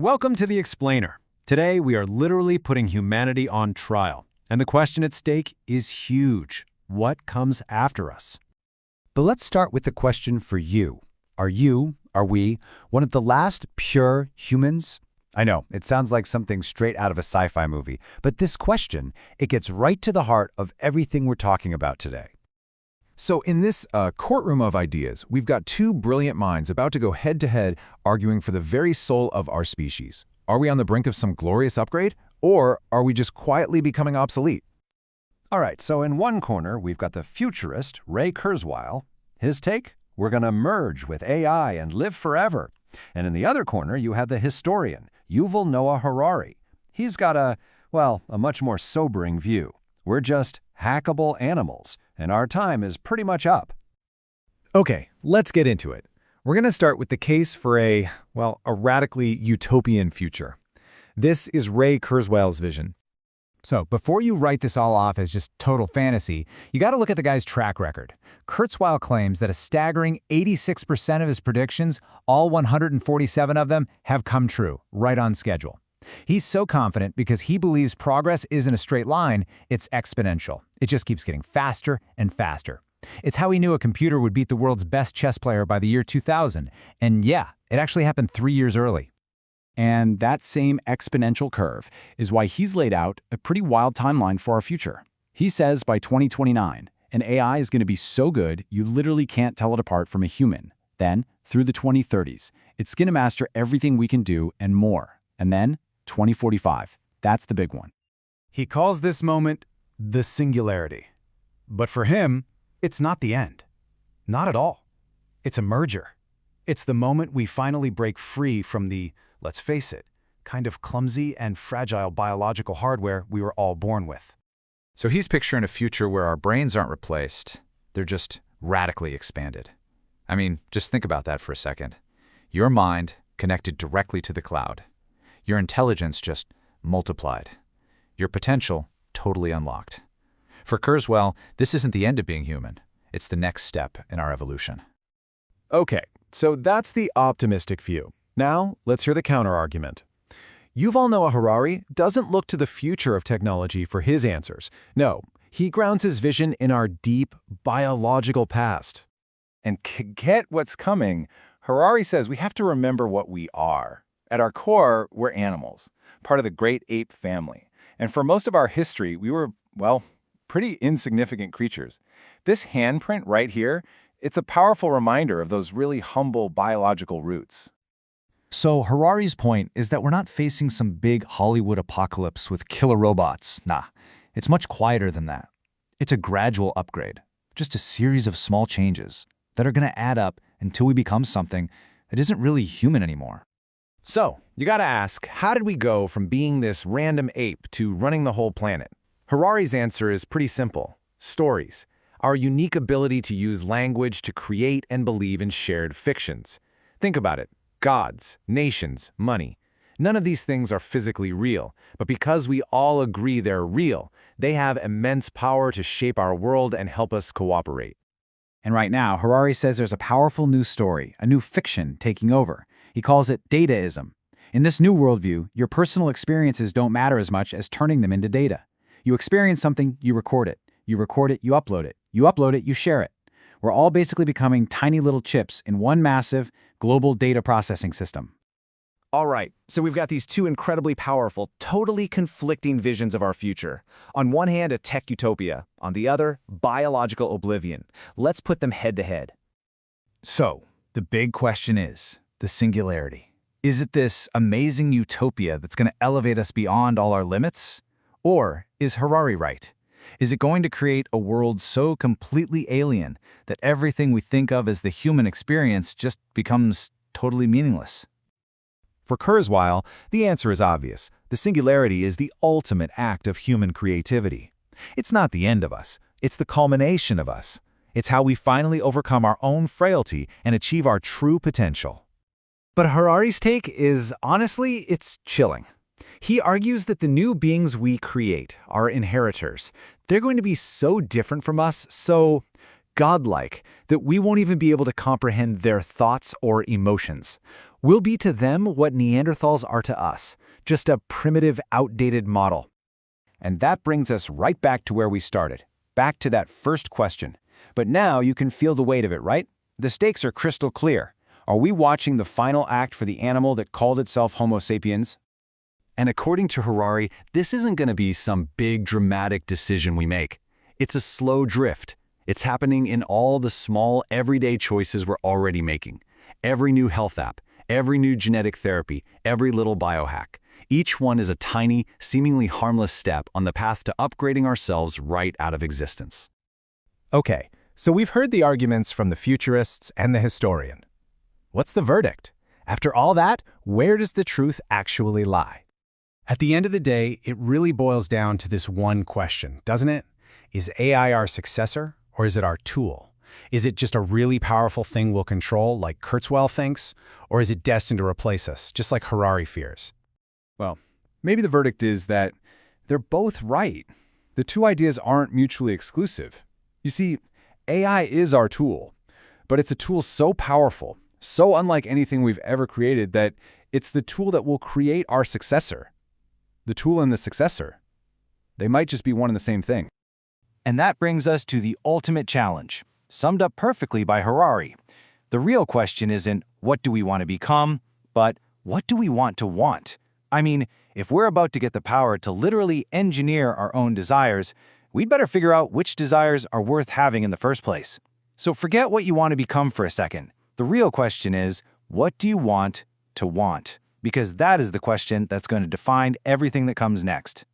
Welcome to The Explainer. Today, we are literally putting humanity on trial. And the question at stake is huge. What comes after us? But let's start with the question for you. Are we, one of the last pure humans? I know, it sounds like something straight out of a sci-fi movie, but this question, it gets right to the heart of everything we're talking about today. So in this courtroom of ideas, we've got two brilliant minds about to go head-to-head arguing for the very soul of our species. Are we on the brink of some glorious upgrade, or are we just quietly becoming obsolete? All right, so in one corner, we've got the futurist, Ray Kurzweil. His take? We're going to merge with AI and live forever. And in the other corner, you have the historian, Yuval Noah Harari. He's got a much more sobering view. We're just hackable animals, and our time is pretty much up. Okay, let's get into it. We're going to start with the case for a radically utopian future. This is Ray Kurzweil's vision. So, before you write this all off as just total fantasy, you got to look at the guy's track record. Kurzweil claims that a staggering 86% of his predictions, all 147 of them, have come true, right on schedule. He's so confident because he believes progress isn't a straight line, it's exponential. It just keeps getting faster and faster. It's how he knew a computer would beat the world's best chess player by the year 2000. And yeah, it actually happened 3 years early. And that same exponential curve is why he's laid out a pretty wild timeline for our future. He says by 2029, an AI is going to be so good you literally can't tell it apart from a human. Then, through the 2030s, it's going to master everything we can do and more. And then, 2045, that's the big one. He calls this moment the Singularity. But for him, it's not the end. Not at all. It's a merger. It's the moment we finally break free from the, let's face it, kind of clumsy and fragile biological hardware we were all born with. So he's picturing a future where our brains aren't replaced, they're just radically expanded. I mean, just think about that for a second. Your mind connected directly to the cloud. Your intelligence just multiplied. Your potential totally unlocked. For Kurzweil, this isn't the end of being human. It's the next step in our evolution. Okay, so that's the optimistic view. Now, let's hear the counter-argument. Yuval Noah Harari doesn't look to the future of technology for his answers. No, he grounds his vision in our deep biological past. And to get what's coming, Harari says we have to remember what we are. At our core, we're animals, part of the great ape family. And for most of our history, we were, pretty insignificant creatures. This handprint right here, it's a powerful reminder of those really humble biological roots. So Harari's point is that we're not facing some big Hollywood apocalypse with killer robots. Nah, it's much quieter than that. It's a gradual upgrade, just a series of small changes that are going to add up until we become something that isn't really human anymore. So, you gotta ask, how did we go from being this random ape to running the whole planet? Harari's answer is pretty simple. Stories. Our unique ability to use language to create and believe in shared fictions. Think about it. Gods, nations, money. None of these things are physically real, but because we all agree they're real, they have immense power to shape our world and help us cooperate. And right now, Harari says there's a powerful new story, a new fiction taking over. He calls it dataism. In this new worldview, your personal experiences don't matter as much as turning them into data. You experience something, you record it. You record it, you upload it. You upload it, you share it. We're all basically becoming tiny little chips in one massive, global data processing system. All right, so we've got these two incredibly powerful, totally conflicting visions of our future. On one hand, a tech utopia. On the other, biological oblivion. Let's put them head to head. So, the big question is, the singularity. Is it this amazing utopia that's going to elevate us beyond all our limits? Or is Harari right? Is it going to create a world so completely alien that everything we think of as the human experience just becomes totally meaningless? For Kurzweil, the answer is obvious. The singularity is the ultimate act of human creativity. It's not the end of us. It's the culmination of us. It's how we finally overcome our own frailty and achieve our true potential. But Harari's take is, honestly, it's chilling. He argues that the new beings we create, our inheritors, they're going to be so different from us, so godlike, that we won't even be able to comprehend their thoughts or emotions. We'll be to them what Neanderthals are to us, just a primitive, outdated model. And that brings us right back to where we started, back to that first question. But now you can feel the weight of it, right? The stakes are crystal clear. Are we watching the final act for the animal that called itself Homo Sapiens? And according to Harari, this isn't going to be some big dramatic decision we make. It's a slow drift. It's happening in all the small, everyday choices we're already making. Every new health app, every new genetic therapy, every little biohack. Each one is a tiny, seemingly harmless step on the path to upgrading ourselves right out of existence. Okay, so we've heard the arguments from the futurists and the historian. What's the verdict? After all that, where does the truth actually lie? At the end of the day, it really boils down to this one question, doesn't it? Is AI our successor, or is it our tool? Is it just a really powerful thing we'll control, like Kurzweil thinks, or is it destined to replace us, just like Harari fears? Well, maybe the verdict is that they're both right. The two ideas aren't mutually exclusive. You see, AI is our tool, but it's a tool so powerful, so unlike anything we've ever created that it's the tool that will create our successor. The tool and the successor. They might just be one and the same thing. And that brings us to the ultimate challenge, summed up perfectly by Harari. The real question isn't what do we want to become, but what do we want to want? I mean, if we're about to get the power to literally engineer our own desires, we'd better figure out which desires are worth having in the first place. So forget what you want to become for a second. The real question is, what do you want to want? Because that is the question that's going to define everything that comes next.